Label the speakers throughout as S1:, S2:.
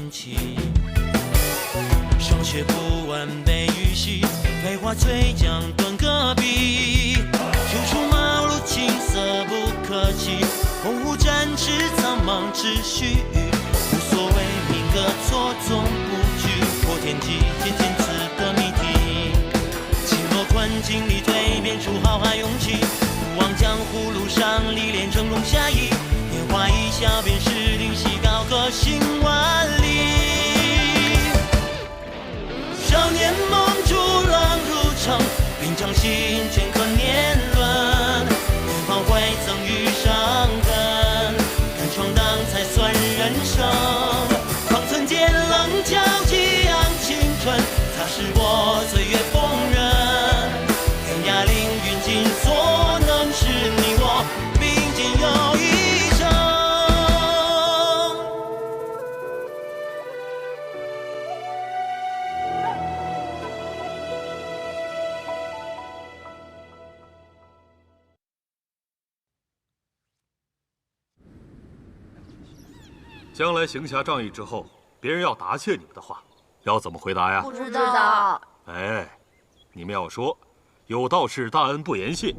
S1: 运气。上学不完背语系，废话最讲蹲隔壁。修出马路青涩不客气，鸿鹄展翅苍茫秩序。无所谓命格错综布局，破天际渐渐词的谜题。起落困境里蜕变出浩瀚勇气，不忘江湖路上历练峥嵘侠义。年华一笑便是灵犀，高歌行万里。少年梦逐浪入城，并将心镌刻年轮。年华未曾遇伤痕，敢闯荡才算人生。方寸间棱角激昂青春，擦拭过岁月风刃。天涯凌云尽所能，是你我并肩又一生。
S2: 将来行侠仗义之后，别人要答谢你们的话，要怎么回答呀？
S3: 不知道。
S2: 哎，你们要说有道是大恩不言谢。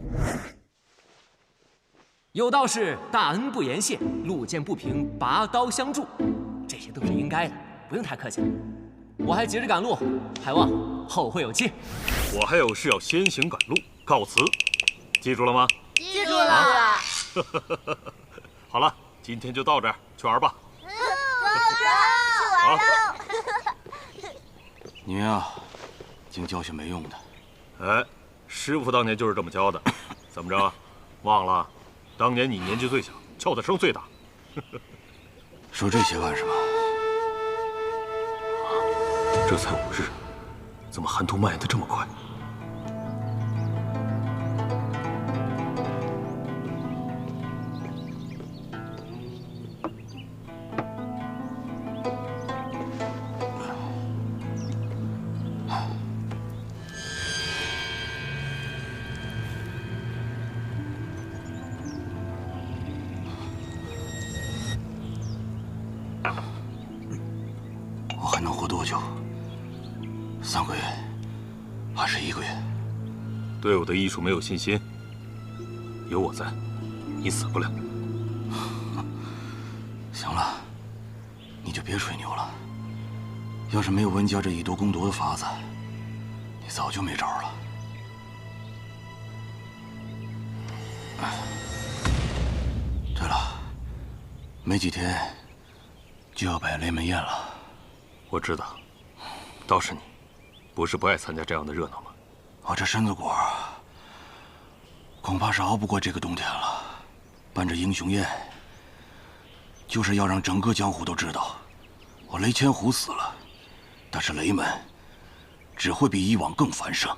S4: 有道是大恩不言谢，路见不平拔刀相助，这些都是应该的，不用太客气。我还急着赶路，还望后会有期。
S2: 我还有事要先行赶路，告辞。记住了吗？
S3: 记住了。
S2: 好了，今天就到这儿，去玩吧。
S3: 好。
S5: 你啊，净教些没用的。
S2: 哎，师傅当年就是这么教的。怎么着，忘了？当年你年纪最小，叫的声最大。
S5: 说这些干什么？
S2: 这才5日，怎么寒毒蔓延得这么快？
S5: 我还能活多久？3个月，还是1个月？
S2: 对我的医术没有信心，有我在，你死不了。
S5: 行了，你就别吹牛了。要是没有温家这以毒攻毒的法子，你早就没招了。对了，没几天就要摆雷门宴了。
S2: 我知道，倒是你，不是不爱参加这样的热闹吗？
S5: 我这身子骨恐怕是熬不过这个冬天了。办这英雄宴，就是要让整个江湖都知道，我雷千虎死了，但是雷门只会比以往更繁盛。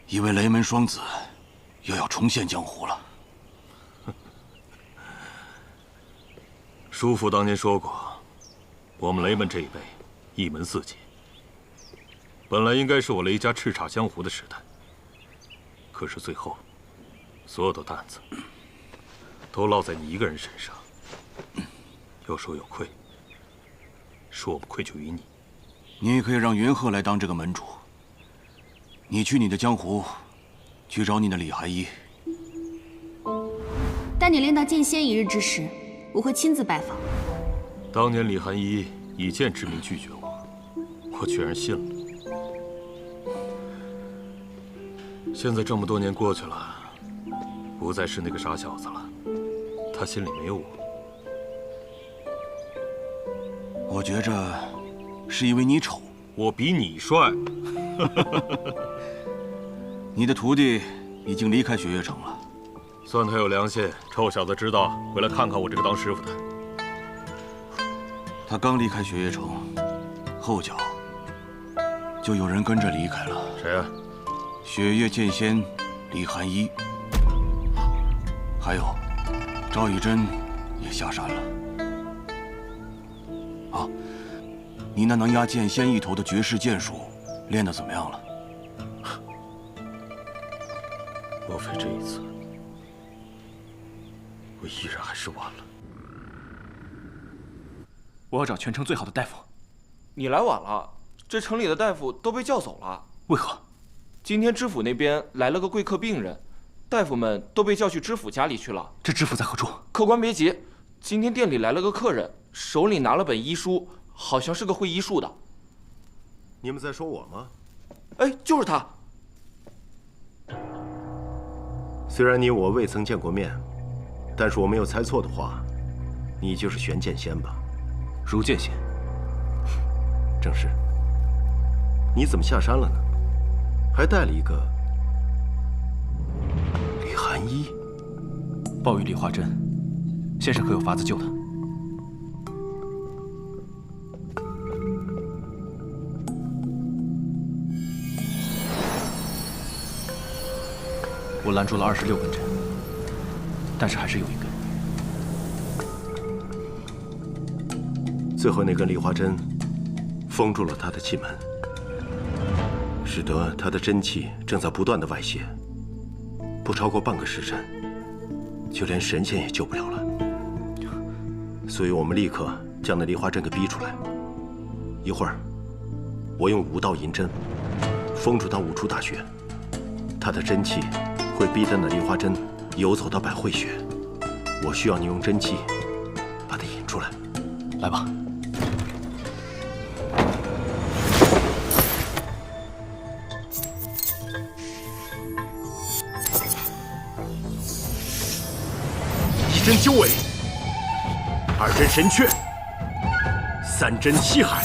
S5: 一位雷门双子又要重现江湖了。
S2: 叔父当年说过，我们雷门这一辈一门4杰，本来应该是我雷家叱咤江湖的时代。可是最后，所有的担子都落在你一个人身上。有说有愧，是我们愧疚于你。
S5: 你也可以让云鹤来当这个门主。你去你的江湖，去找你的李寒衣。
S6: 待你练到剑仙一日之时，我会亲自拜访。
S2: 当年李寒衣以剑之名拒绝我，我居然信了。现在这么多年过去了，不再是那个傻小子了，他心里没有我。
S5: 我觉着是因为你丑。
S2: 我比你帅。
S5: 你的徒弟已经离开雪月城了，
S2: 算他有良心，臭小子知道回来看看我这个当师傅的。
S5: 他刚离开雪月城，后脚就有人跟着离开了。
S2: 谁啊？
S5: 雪月剑仙李寒衣，还有赵玉珍也下山了。啊，你那能压剑仙一头的绝世剑术练得怎么样了？
S2: 莫非这一次，我依然还是完了？
S7: 我要找全城最好的大夫。
S8: 你来晚了，这城里的大夫都被叫走了。
S7: 为何？
S8: 今天知府那边来了个贵客病人，大夫们都被叫去知府家里去了。
S7: 这知府在何处？
S8: 客官别急，今天店里来了个客人，手里拿了本医书，好像是个会医术的。
S9: 你们在说我吗？
S8: 哎，就是他。
S9: 虽然你我未曾见过面，但是我没有猜错的话，你就是玄剑仙吧？
S7: 如剑仙。
S9: 正是。你怎么下山了呢？还带了一个李寒衣。
S7: 暴雨梨花针，先生可有法子救他？我拦住了26根针，但是还是有一根。
S9: 最后那根梨花针封住了他的气门，使得他的真气正在不断的外泄，不超过半个时辰，就连神仙也救不了了。所以我们立刻将那梨花针给逼出来。一会儿，我用5道银针封住他5处大穴，他的真气会逼得那梨花针游走到百会穴。我需要你用真气把它引出来。
S7: 来吧。
S9: 1针鸠尾，2针神阙，3针七海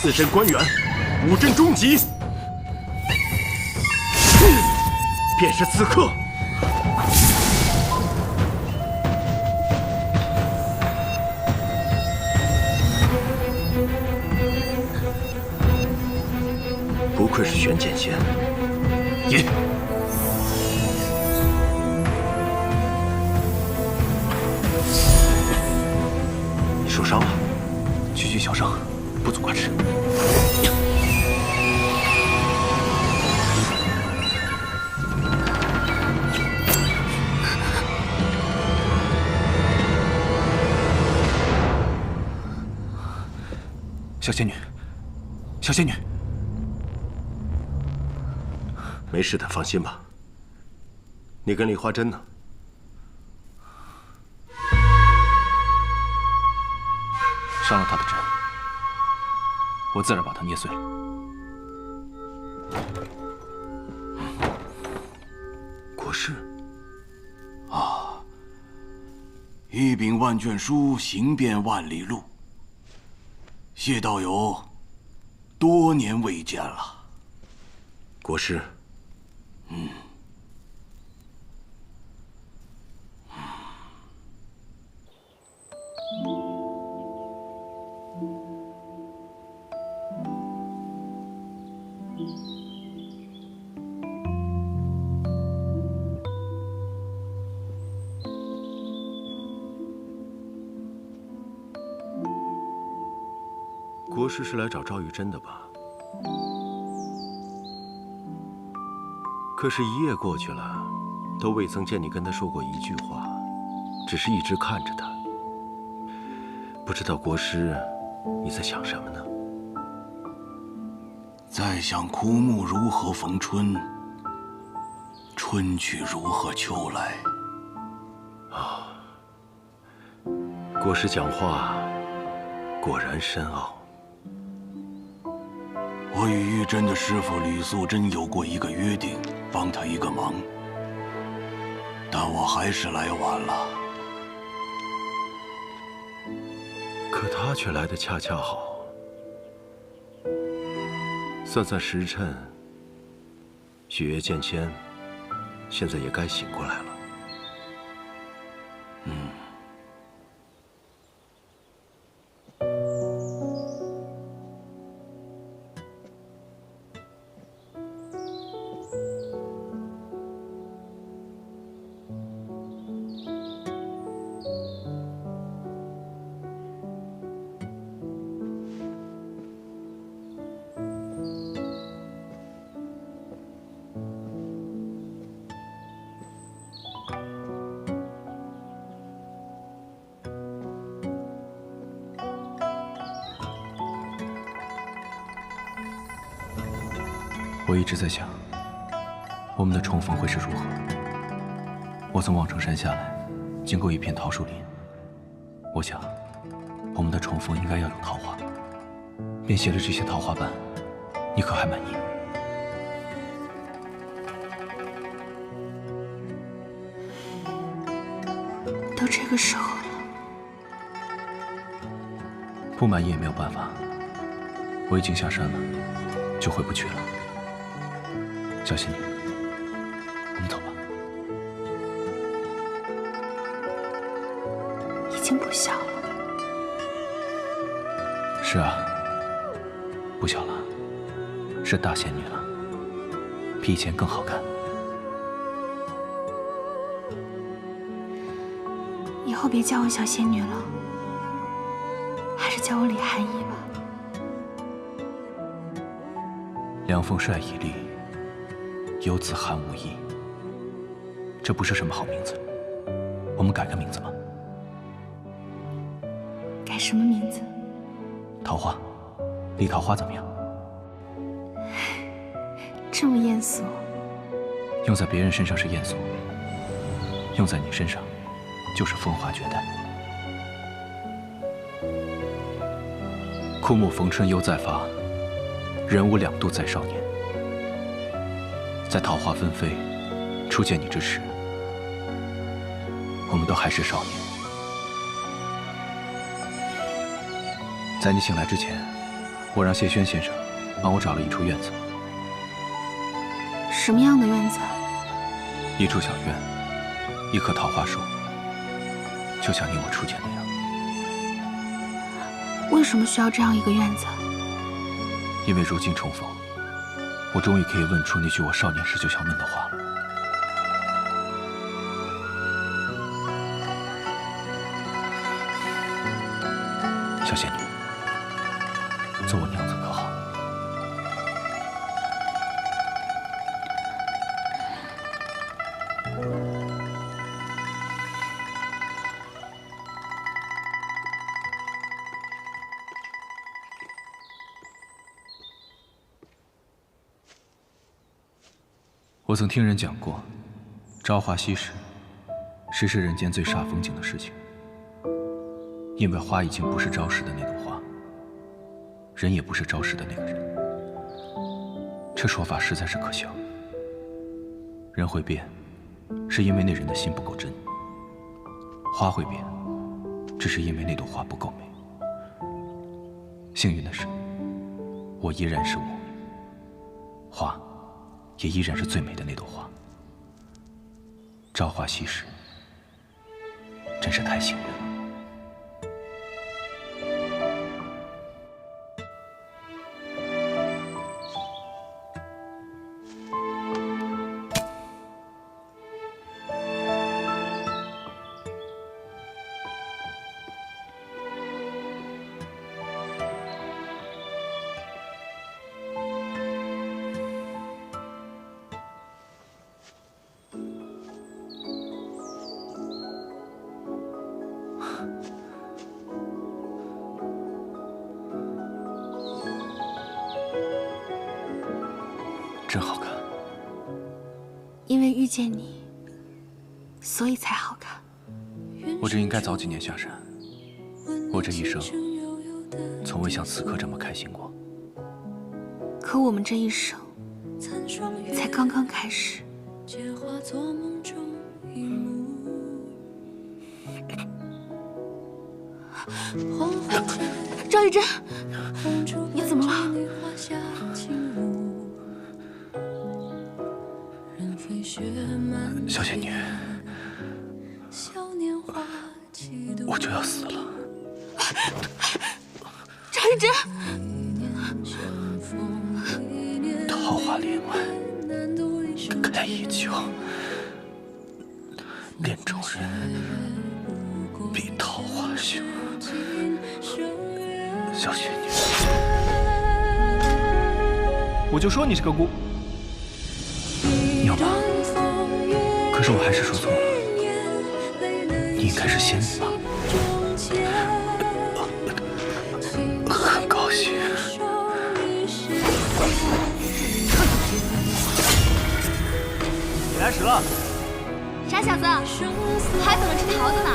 S9: ，4针关元，5针终极。便是此刻。不愧是玄剑仙。
S7: 引。
S9: 你受伤了？
S7: 区区小伤，不足挂齿。小仙女，小仙女，
S9: 没事的，放心吧。那根梨花针呢？
S7: 伤了他的针，我自然把它捏碎了。
S9: 国师，
S5: 啊，一秉万卷书，行遍万里路。谢道友，多年未见了。
S9: 国师，国师是来找赵玉珍的吧？可是1夜过去了，都未曾见你跟他说过一句话，只是一直看着他。不知道国师你在想什么呢？
S5: 在想枯木如何逢春，春去如何秋来。
S9: 国师讲话果然深奥。
S5: 我与玉珍的师傅吕素贞有过一个约定，帮他一个忙，但我还是来晚了。
S9: 可他却来得恰恰好。算算时辰，雪月剑仙现在也该醒过来了。
S7: 我一直在想，我们的重逢会是如何。我从望城山下来，经过一片桃树林，我想，我们的重逢应该要有桃花，便写了这些桃花瓣。你可还满意？
S6: 都这个时候了，
S7: 不满意也没有办法，我已经下山了，就回不去了。小仙女，我们走吧。
S6: 已经不小了。
S7: 是啊，不小了，是大仙女了，比以前更好看。
S6: 以后别叫我小仙女了，还是叫我李寒衣吧。
S7: 凉风帅已立，游子寒无衣。这不是什么好名字，我们改个名字吧。
S6: 改什么名字？
S7: 桃花，李桃花怎么样？
S6: 这么艳俗。
S7: 用在别人身上是艳俗，用在你身上就是风华绝代。枯木逢春犹在发，人无两度再少年。在桃花纷飞，初见你之时，我们都还是少年。在你醒来之前，我让谢轩先生帮我找了一处院子。
S6: 什么样的院子？
S7: 一处小院，一棵桃花树，就像你我初见那样。
S6: 为什么需要这样一个院子？
S7: 因为如今重逢，我终于可以问出那句我少年时就想问的话了。小仙女，做我娘子可好？我曾听人讲过，朝花夕拾是世人间最煞风景的事情，因为花已经不是朝时的那朵花，人也不是朝时的那个人。这说法实在是可笑。人会变，是因为那人的心不够真；花会变，只是因为那朵花不够美。幸运的是，我依然是我，花也依然是最美的那朵花。朝花夕拾，真是太幸运了。真好看。
S6: 因为遇见你，所以才好看。
S7: 我真应该早几年下山。我这一生，从未像此刻这么开心过。
S6: 可我们这一生，才刚刚开始。赵玉珍，你怎么了？
S7: 小仙女，我就要死了。
S6: 赵玉珍，
S7: 桃花帘外开已久，恋中人比桃花羞。小仙女，我就说你是个姑。你好吧？可是我还是说错了，你应该是仙女吧？很高兴。时了。
S6: 傻小子，还等着吃桃子呢。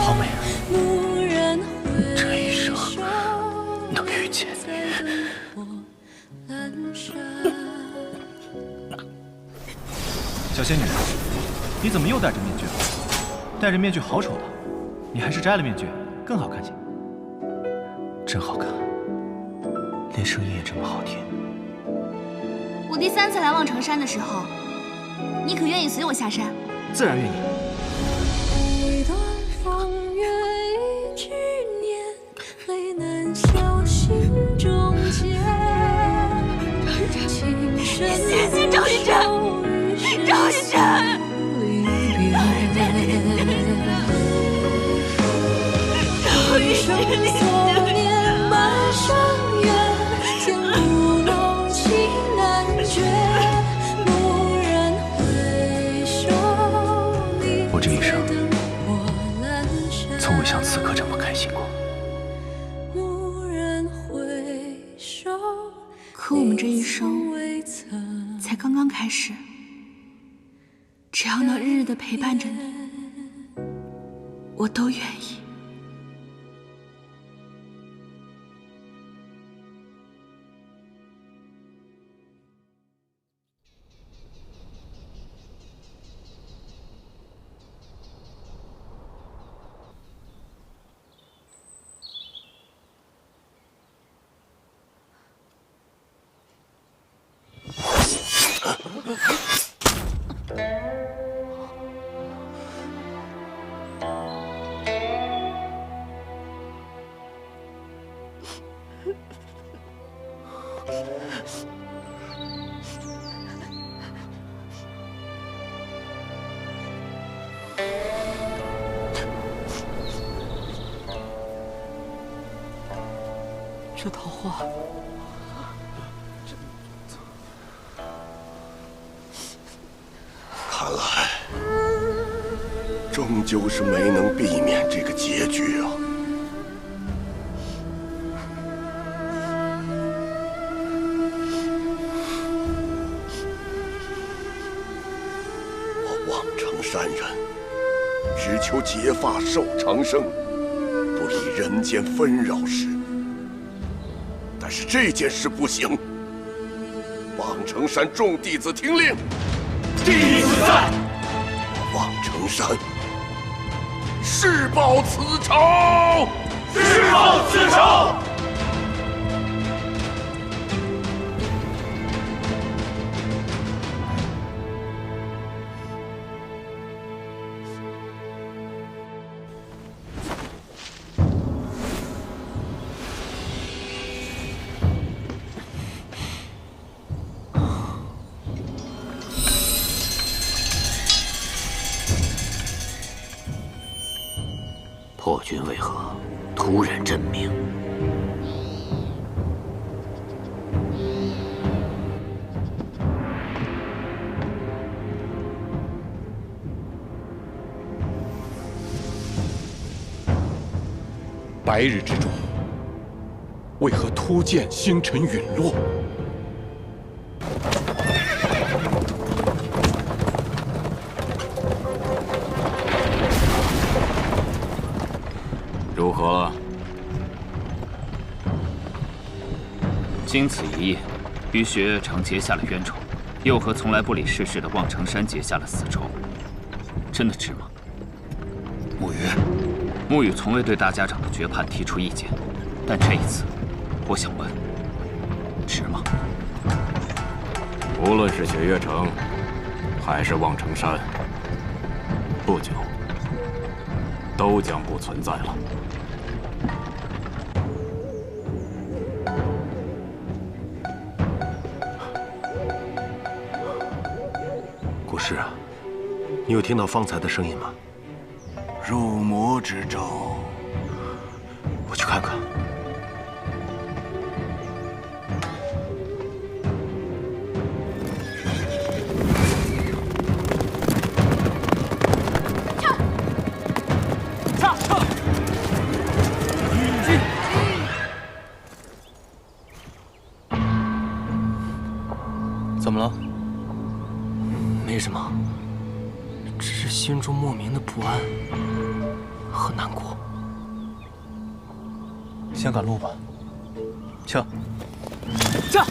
S7: 好美啊！这一生能遇见你。小仙女，你怎么又戴着面具了？戴着面具好丑的，你还是摘了面具更好看些。真好看，连声音也这么好听。
S6: 我第3次来望城山的时候，你可愿意随我下山？
S7: 自然愿意。
S10: 一段风月一执念，泪难消心中结。
S6: 谢谢赵玉珍，赵玉珍。
S10: 所念满山月，天不浓情难绝。蓦然回首，
S7: 我这一生从未像此刻这么开心过。
S10: 蓦然回首，
S6: 可我们这一生才刚刚开始，只要能日日的陪伴着你，我都愿意。
S3: 这桃花，
S9: 看来终究是没能避免这个结局啊！我望城山人，只求结发寿长生，不理人间纷扰事。但是这件事不行，望城山众弟子听令，
S5: 弟子在。
S9: 望城山誓报此仇，
S5: 誓报此仇。
S4: 破军为何突然振鸣？
S11: 白日之中，为何突见星辰陨落？
S12: 如何了？经此一夜，与雪月城结下了冤仇，又和从来不理世事的望城山结下了死仇，真的值吗？
S5: 沐雨，
S12: 沐雨从未对大家长的决判提出意见，但这一次，我想问，值吗？无论是雪月城，还是望城山，不久都将不存在了。
S9: 国师啊，你有听到方才的声音吗？
S5: 入魔之咒，
S9: 我去看看。
S4: 怎么了？
S13: 没什么，只是心中莫名的不安和难过。
S7: 先赶路吧，撤。
S4: 驾！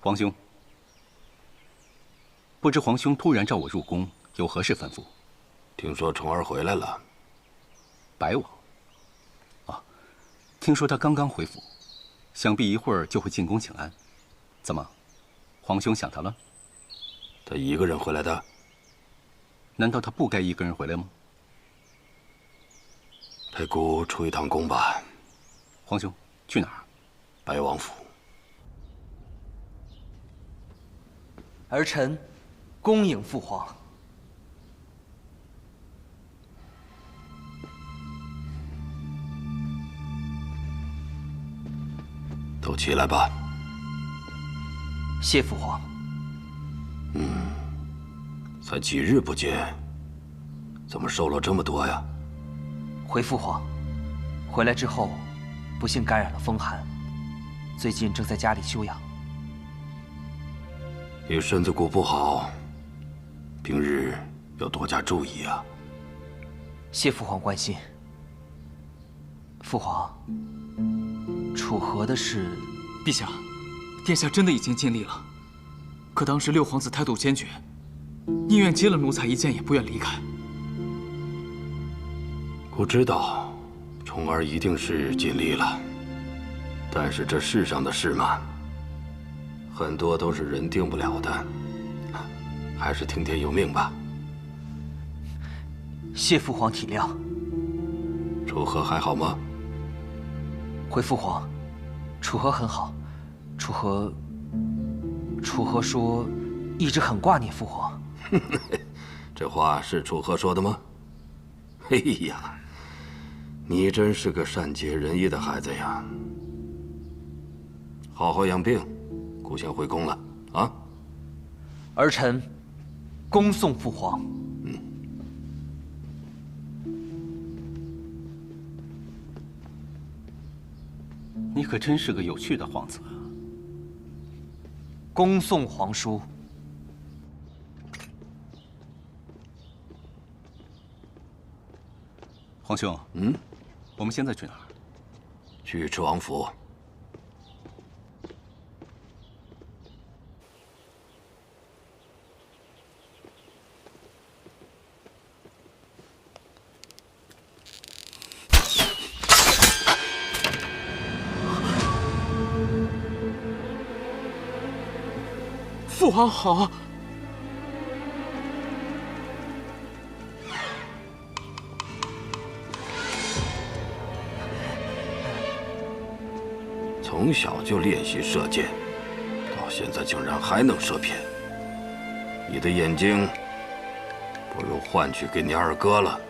S5: 皇兄，不知皇兄突然召我入宫，有何事吩咐？
S9: 听说虫儿回来了。
S5: 白王。啊，听说他刚刚回府，想必一会儿就会进宫请安。怎么，皇兄想他了？
S9: 他一个人回来的？
S5: 难道他不该一个人回来吗？
S9: 陪姑出一趟宫吧。
S5: 皇兄，去哪儿？
S9: 白王府。
S4: 儿臣恭迎父皇。
S9: 都起来吧。
S4: 谢父皇。
S9: 才几日不见，怎么瘦了这么多呀？
S4: 回父皇，回来之后，不幸感染了风寒，最近正在家里休养。
S9: 你身子骨不好，平日要多加注意啊。
S4: 谢父皇关心。父皇，楚河的事，
S13: 陛下，殿下真的已经尽力了。可当时六皇子态度坚决，宁愿接了奴才一剑，也不愿离开。
S9: 我知道，虫儿一定是尽力了。但是这世上的事嘛，很多都是人定不了的，还是听天由命吧。
S4: 谢父皇体谅。
S9: 楚河还好吗？
S4: 回父皇，楚河很好。楚河说，一直很挂念父皇。
S9: 这话是楚河说的吗？哎呀，你真是个善解人意的孩子呀！好好养病，姑先回宫了啊。
S4: 儿臣恭送父皇。
S5: 你可真是个有趣的皇子。
S4: 恭送皇叔。
S5: 皇兄，我们现在去哪儿？
S9: 去赤王府。
S13: 父皇好。
S9: 从小就练习射箭，到现在竟然还能射偏。你的眼睛不如换去给你二哥了。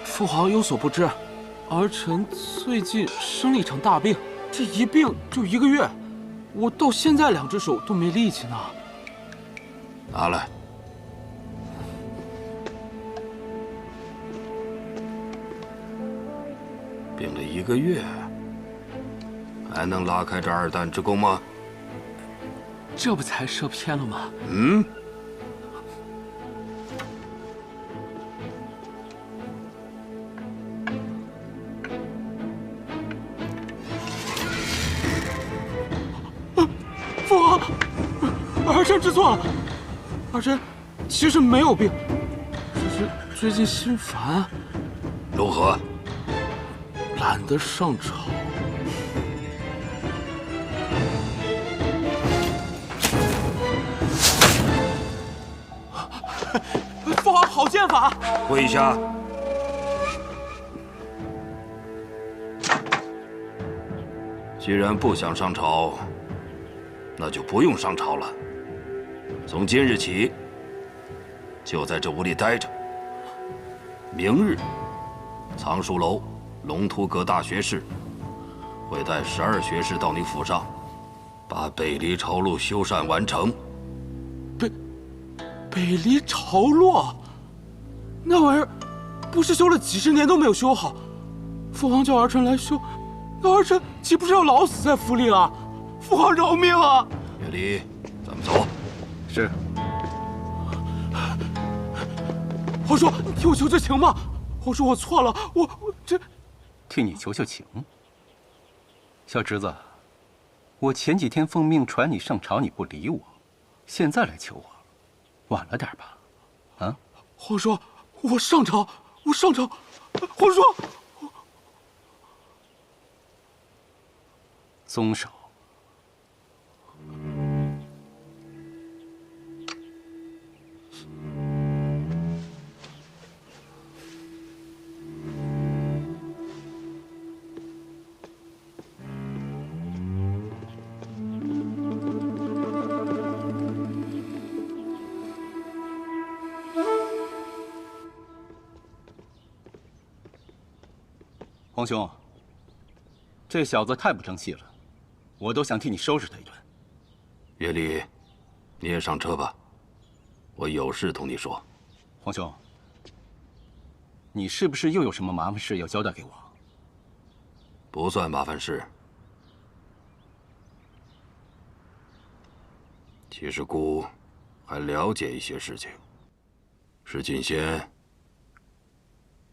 S13: 父皇有所不知，儿臣最近生了一场大病，这一病就1个月，我到现在2只手都没力气呢。
S9: 拿来。病了1个月，还能拉开这2弹之弓吗？
S13: 这不才射偏了吗？父皇，儿臣知错了。儿臣其实没有病，只是最近心烦。
S9: 如何？
S13: 懒得上朝。父皇好剑法！
S9: 跪下！既然不想上朝，那就不用上朝了。从今日起，就在这屋里待着。明日，藏书楼龙图阁大学士会带12学士到你府上，把北离巢路修缮完成。
S13: 北离巢路，那玩意儿不是修了几十年都没有修好。父皇叫儿臣来修，那儿臣岂不是要老死在府里了？父皇饶命啊！
S5: 月离，咱们走。
S7: 是。
S13: 皇叔，你替我求求情吧！皇叔，我错了，我这……
S14: 替你求求情。小侄子，我前几天奉命传你上朝，你不理我，现在来求我，晚了点吧？啊？
S13: 皇叔，我上朝，皇叔。
S14: 松手。皇兄，这小子太不争气了，我都想替你收拾他一顿。
S5: 月离，你也上车吧，我有事同你说。
S14: 皇兄，你是不是又有什么麻烦事要交代给我？
S5: 不算麻烦事。其实姑还了解一些事情，是锦仙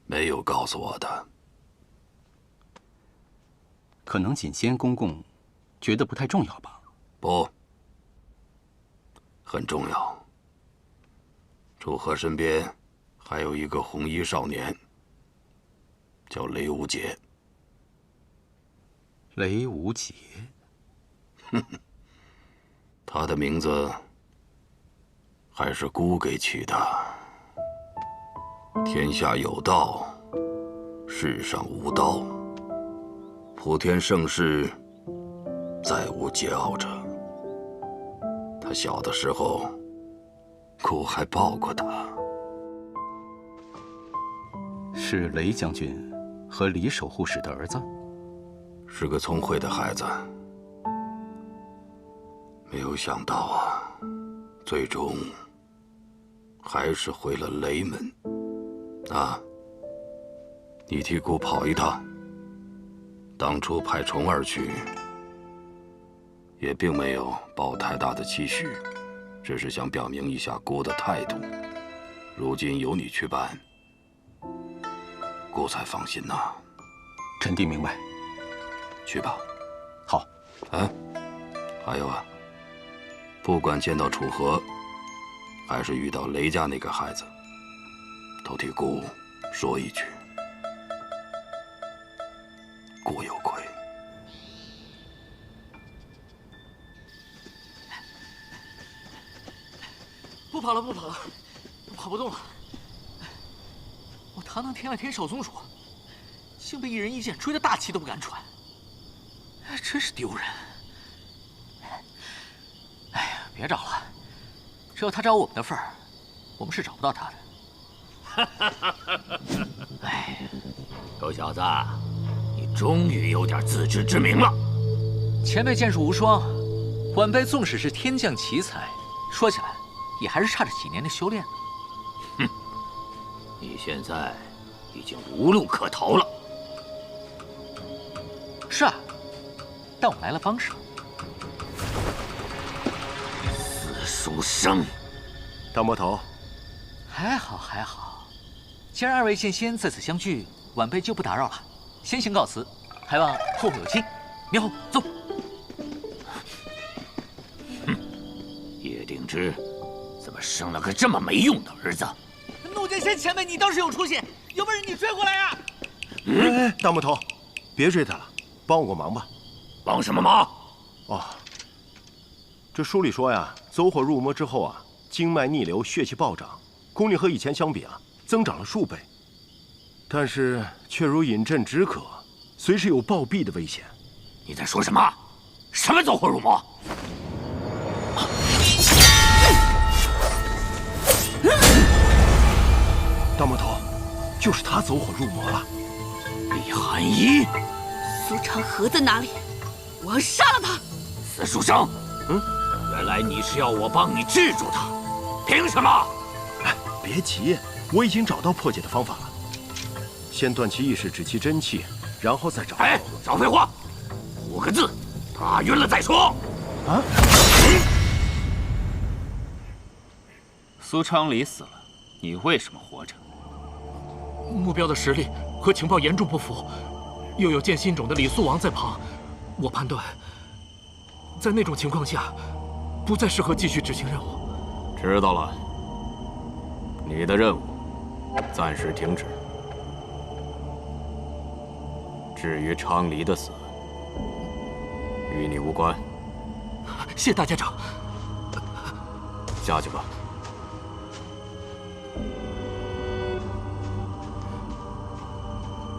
S5: 没有告诉我的。
S14: 可能锦仙公公觉得不太重要吧？
S5: 不，很重要。楚河身边还有一个红衣少年，叫雷无节。
S14: 雷无节，
S5: 他的名字还是姑给起的。天下有道，世上无刀。普天盛世，再无桀骜者。他小的时候，姑还抱过他。
S14: 是雷将军和李守护使的儿子，
S5: 是个聪慧的孩子。没有想到啊，最终还是回了雷门。啊，你替姑跑一趟。当初派重儿去，也并没有抱太大的期许，只是想表明一下姑的态度。如今由你去办，姑才放心呐。
S14: 臣弟明白。
S5: 去吧。
S14: 好。
S5: 还有啊，不管见到楚河，还是遇到雷家那个孩子，都替姑说一句。姑有愧。
S4: 不跑了，我跑不动了。我堂堂天外天少宗主，竟被一人一剑追得大气都不敢喘，真是丢人。哎呀，别找了，只有他找我们的份儿，我们是找不到他的。
S12: 哎，狗小子。终于有点自知之明了。
S4: 前辈剑术无双，晚辈纵使是天降奇才，说起来也还是差着几年的修炼呢。
S12: 哼，你现在已经无路可逃了。
S4: 是啊，但我来了帮手。
S12: 死书生，
S9: 大魔头，
S4: 还好。既然二位剑仙在此相聚，晚辈就不打扰了。先行告辞，还望后会有期。明后走。
S12: 哼，叶鼎之怎么生了个这么没用的儿子？
S4: 怒剑仙前辈，你倒是有出息，有本事你追过来呀！
S9: 大魔头，别追他了，帮我个忙吧。
S12: 帮什么忙？
S9: 哦，这书里说呀，走火入魔之后啊，经脉逆流，血气暴涨，功力和以前相比啊，增长了数倍。但是却如饮鸩止渴，随时有暴毙的危险。
S12: 你在说什么？什么走火入魔？
S9: 大魔头，就是他走火入魔了。
S12: 李寒衣，
S6: 苏长河在哪里？我要杀了他！
S12: 死书生，原来你是要我帮你制住他，凭什么？
S9: 别急，我已经找到破解的方法了。先断其意识，止其真气，然后再找。
S14: 哎，少废话，5个字，打晕了再说。
S12: 啊！苏昌黎死了，你为什么活着？
S4: 目标的实力和情报严重不符，又有剑心种的李肃王在旁，我判断，在那种情况下，不再适合继续执行任务。
S11: 知道了，你的任务暂时停止。至于昌黎的死，与你无关。
S4: 谢大家长。
S11: 下去吧。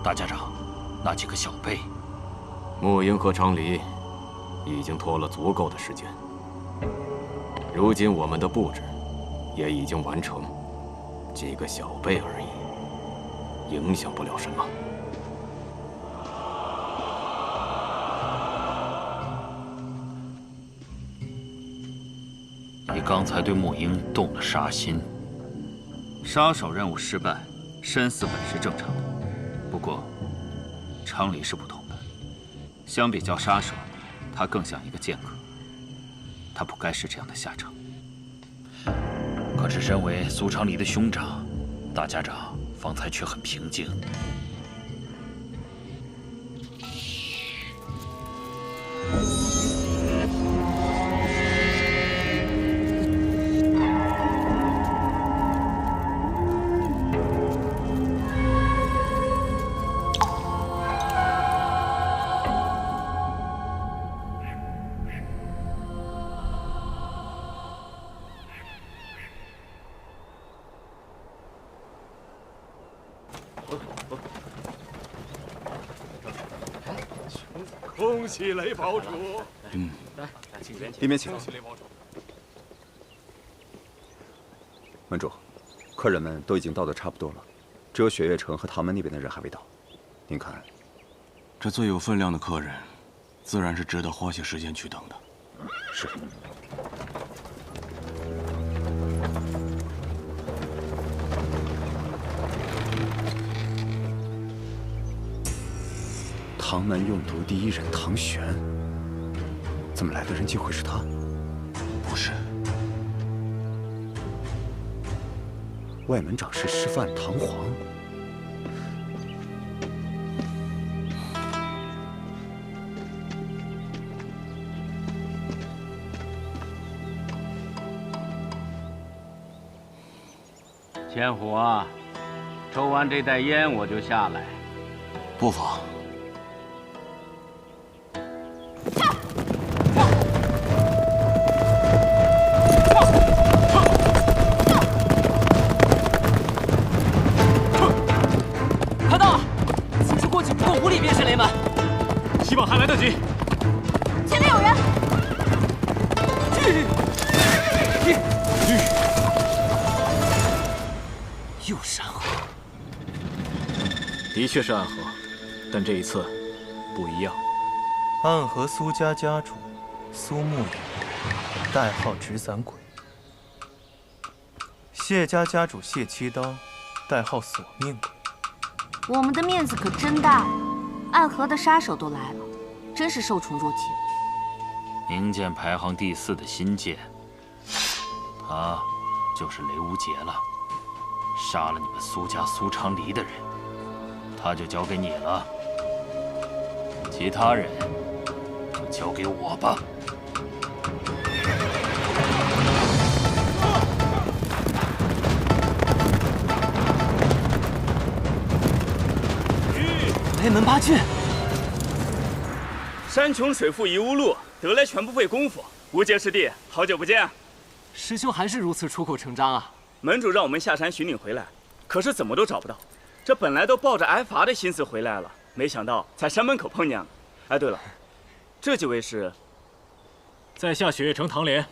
S14: 大家长，那几个小辈，
S11: 沐英和昌黎已经拖了足够的时间。如今我们的布置也已经完成，几个小辈而已，影响不了什么。
S12: 你刚才对沐英动了杀心。杀手任务失败，身死本是正常的。不过，昌黎是不同的。相比较杀手，他更像一个剑客。他不该是这样的下场。可是，身为苏昌黎的兄长，大家长方才却很平静。
S11: 恭喜雷堡主！
S15: 来，里面请。门主，客人们都已经到的差不多了，只有雪月城和唐门那边的人还未到。您看，
S5: 这最有分量的客人，自然是值得花些时间去等的。
S15: 是。唐门用毒第一人唐玄，怎么来的人竟会是他？
S5: 不是，
S15: 外门掌事师范唐璜。
S16: 千虎啊，抽完这袋烟我就下来。
S5: 不妨。
S4: 看到了，此时过去不过5里便是雷门，希望还来得及。
S10: 前面有人。
S4: 又是暗河，
S17: 的确是暗河，但这一次不一样。
S18: 暗河苏家家主苏沐影，代号纸伞鬼；谢家家主谢七刀，代号索命鬼。
S3: 我们的面子可真大，暗河的杀手都来了，真是受宠若惊。
S12: 冥剑排行第4的新剑，他就是雷无杰了。杀了你们苏家苏昌黎的人，他就交给你了。其他人就交给我吧。
S4: 雷门八剑，
S19: 山穷水复疑无路，得来全不费功夫。无杰师弟，好久不见。
S4: 师兄还是如此出口成章啊！
S19: 门主让我们下山寻你回来，可是怎么都找不到。这本来都抱着挨罚的心思回来了，没想到在山门口碰见了。哎，对了，这几位是？
S4: 在下雪月城唐莲，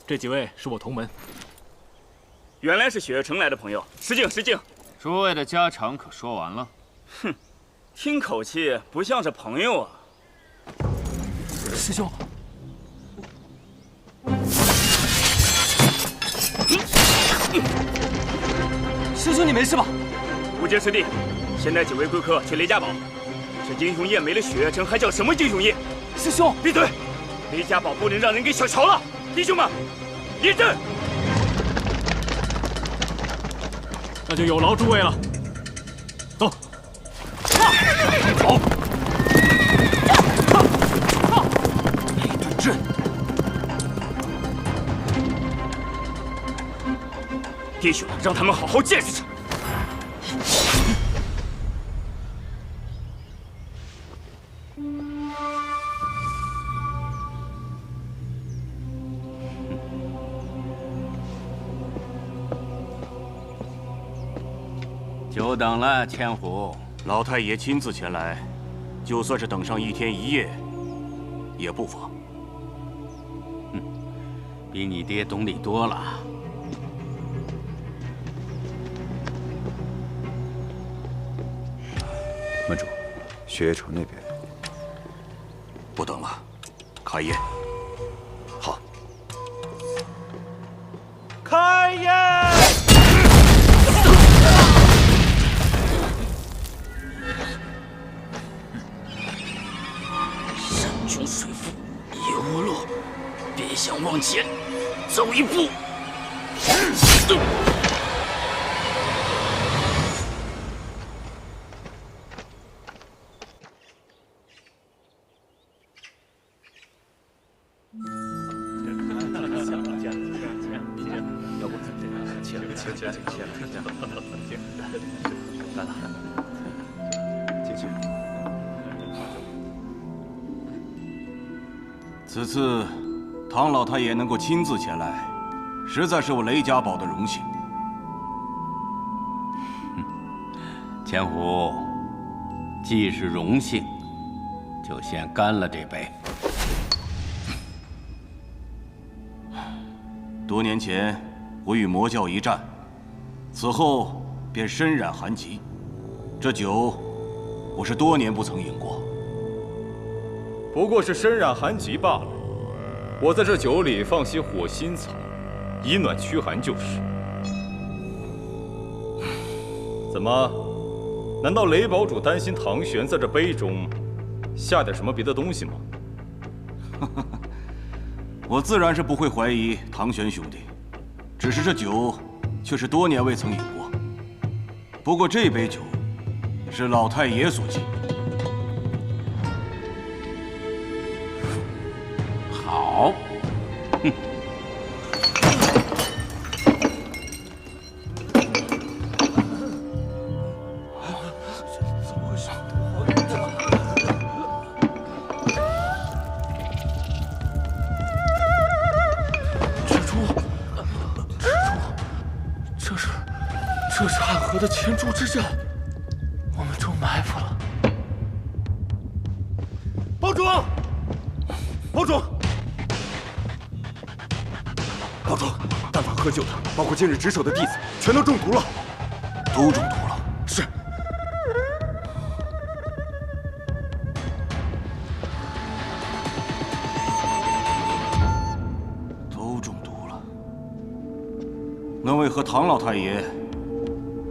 S4: 这几位是我同门。
S19: 原来是雪月城来的朋友，失敬失敬。
S12: 诸位的家常可说完了？
S19: 哼，听口气不像是朋友啊。
S4: 师兄。师兄，你没事吧？
S19: 无杰师弟，先带几位贵客去雷家堡。这英雄宴没了血月城，还叫什么英雄宴？
S13: 师兄，
S19: 闭嘴！雷家堡不能让人给小瞧了。弟兄们，立正！
S4: 那就有劳诸位了。走。走。
S5: 雷顿阵。
S19: 弟兄们，让他们好好见识着。
S16: 久等了，千虎。
S5: 老太爷亲自前来，就算是等上1天1夜，也不妨。
S16: 比你爹懂礼多了。
S15: 门主，雪月城那边。
S5: 不等了，开宴。好。
S18: 开宴！
S19: 山穷水复疑无路，别想往前走一步。
S5: 此次唐老太爷能够亲自前来，实在是我雷家堡的荣幸。
S16: 千虎，既是荣幸，就先干了这杯。
S5: 多年前，我与魔教一战，此后便身染寒疾。这酒，我是多年不曾饮过。
S20: 不过是身染寒疾罢了。我在这酒里放些火心草，以暖驱寒就是。怎么？难道雷堡主担心唐玄在这杯中下点什么别的东西吗？
S5: 我自然是不会怀疑唐玄兄弟，只是这酒却是多年未曾饮过。不过这杯酒是老太爷所敬。
S16: 好，
S19: 怎么回事？
S13: 蜘蛛，这是暗河的千蛛之阵，我们中埋伏了。
S18: 堡主，堡主，堡主，但凡喝酒的，包括今日值守的弟子，全都中毒了。
S5: 都中毒了？
S18: 是。
S5: 都中毒了。那为何唐老太爷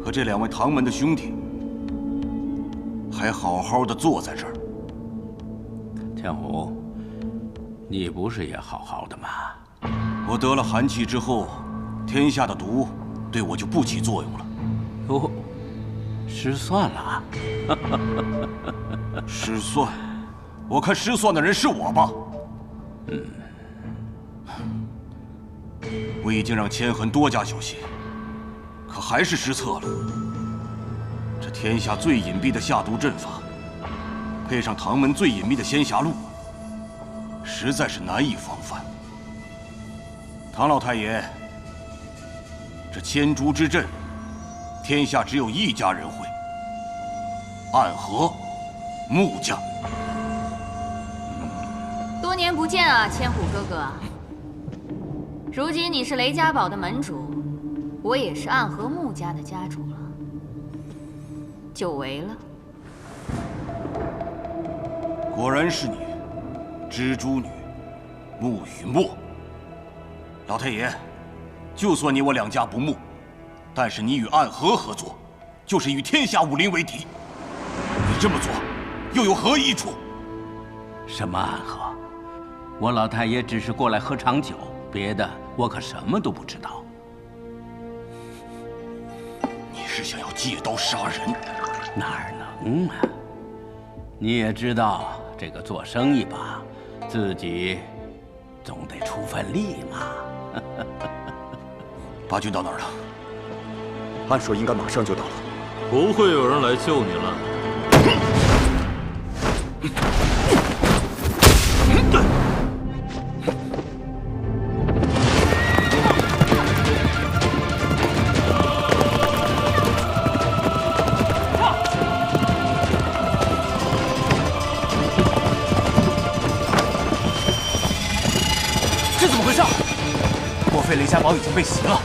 S5: 和这2位唐门的兄弟还好好的坐在这儿？
S16: 千虎，你不是也好好的吗？
S5: 我得了寒气之后，天下的毒对我就不起作用了。
S16: 哦，失算了。
S5: 失算？我看失算的人是我吧。我已经让千痕多加小心，可还是失策了。这天下最隐蔽的下毒阵法，配上唐门最隐秘的仙霞路，实在是难以防范。唐老太爷，这千蛛之阵，天下只有一家人会，暗河穆家。
S3: 多年不见啊，千虎哥哥。如今你是雷家堡的门主，我也是暗河穆家的家主了，久违了。
S5: 果然是你，蜘蛛女穆雨墨。老太爷，就算你我2家不睦，但是你与暗河合作，就是与天下武林为敌。这么做又有何益处？
S16: 什么暗河？我老太爷只是过来喝场酒，别的我可什么都不知道。
S5: 你是想要借刀杀人？
S16: 哪能啊！你也知道，这个做生意吧，自己总得出份力嘛。
S5: 八军到哪儿了？
S15: 按说应该马上就到了。
S2: 不会有人来救你了。
S17: 这怎么回事？莫非雷家堡已经被袭了？